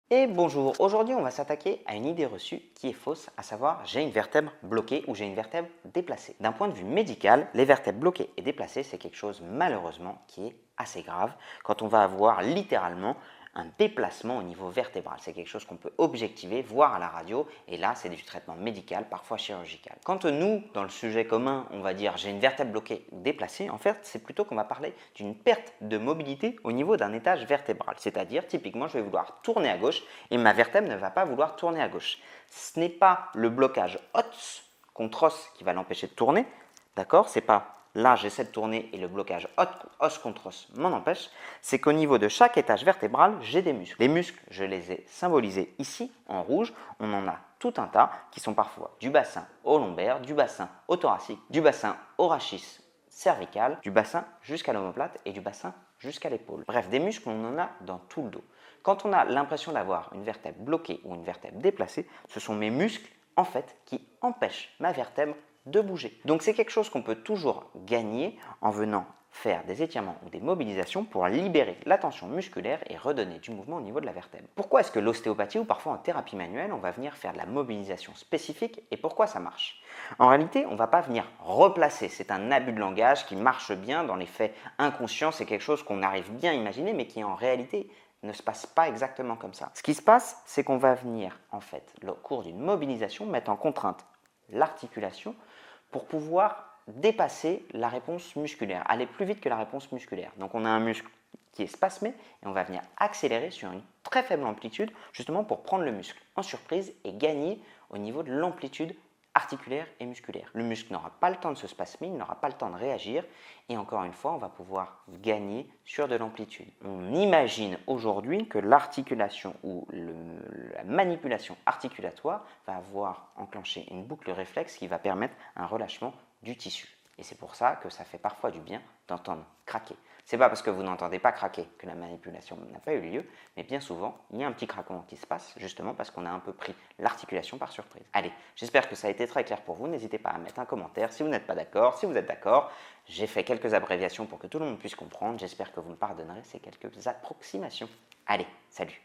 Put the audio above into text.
Et bonjour, aujourd'hui on va s'attaquer à une idée reçue qui est fausse, à savoir j'ai une vertèbre bloquée ou j'ai une vertèbre déplacée. D'un point de vue médical, les vertèbres bloquées et déplacées, c'est quelque chose malheureusement qui est assez grave quand on va avoir littéralement un déplacement au niveau vertébral. C'est quelque chose qu'on peut objectiver, voir à la radio, et là c'est du traitement médical, parfois chirurgical. Quand nous, dans le sujet commun, on va dire j'ai une vertèbre bloquée ou déplacée, en fait c'est plutôt qu'on va parler d'une perte de mobilité au niveau d'un étage vertébral. C'est-à-dire, typiquement, je vais vouloir tourner à gauche et ma vertèbre ne va pas vouloir tourner à gauche. Ce n'est pas le blocage os contre os qui va l'empêcher de tourner, d'accord? C'est pas là j'essaie de tourner et le blocage os contre os m'en empêche, c'est qu'au niveau de chaque étage vertébral, j'ai des muscles. Les muscles, je les ai symbolisés ici en rouge, on en a tout un tas qui sont parfois du bassin au lombaire, du bassin au thoracique, du bassin au rachis cervical, du bassin jusqu'à l'omoplate et du bassin jusqu'à l'épaule. Bref, des muscles, on en a dans tout le dos. Quand on a l'impression d'avoir une vertèbre bloquée ou une vertèbre déplacée, ce sont mes muscles en fait qui empêchent ma vertèbre de bouger. Donc c'est quelque chose qu'on peut toujours gagner en venant faire des étirements ou des mobilisations pour libérer la tension musculaire et redonner du mouvement au niveau de la vertèbre. Pourquoi est-ce que l'ostéopathie ou parfois en thérapie manuelle, on va venir faire de la mobilisation spécifique et pourquoi ça marche? En réalité, on ne va pas venir replacer, c'est un abus de langage qui marche bien dans les faits inconscients, c'est quelque chose qu'on arrive bien à imaginer mais qui en réalité ne se passe pas exactement comme ça. Ce qui se passe, c'est qu'on va venir en fait, au cours d'une mobilisation, mettre en contrainte l'articulation pour pouvoir dépasser la réponse musculaire, aller plus vite que la réponse musculaire. Donc on a un muscle qui est spasmé et on va venir accélérer sur une très faible amplitude justement pour prendre le muscle en surprise et gagner au niveau de l'amplitude articulaire et musculaire. Le muscle n'aura pas le temps de se spasmer, il n'aura pas le temps de réagir et encore une fois, on va pouvoir gagner sur de l'amplitude. On imagine aujourd'hui que l'articulation ou la manipulation articulatoire va avoir enclenché une boucle réflexe qui va permettre un relâchement du tissu. Et c'est pour ça que ça fait parfois du bien d'entendre craquer. C'est pas parce que vous n'entendez pas craquer que la manipulation n'a pas eu lieu, mais bien souvent, il y a un petit craquement qui se passe, justement parce qu'on a un peu pris l'articulation par surprise. Allez, j'espère que ça a été très clair pour vous. N'hésitez pas à mettre un commentaire si vous n'êtes pas d'accord. Si vous êtes d'accord, j'ai fait quelques abréviations pour que tout le monde puisse comprendre. J'espère que vous me pardonnerez ces quelques approximations. Allez, salut!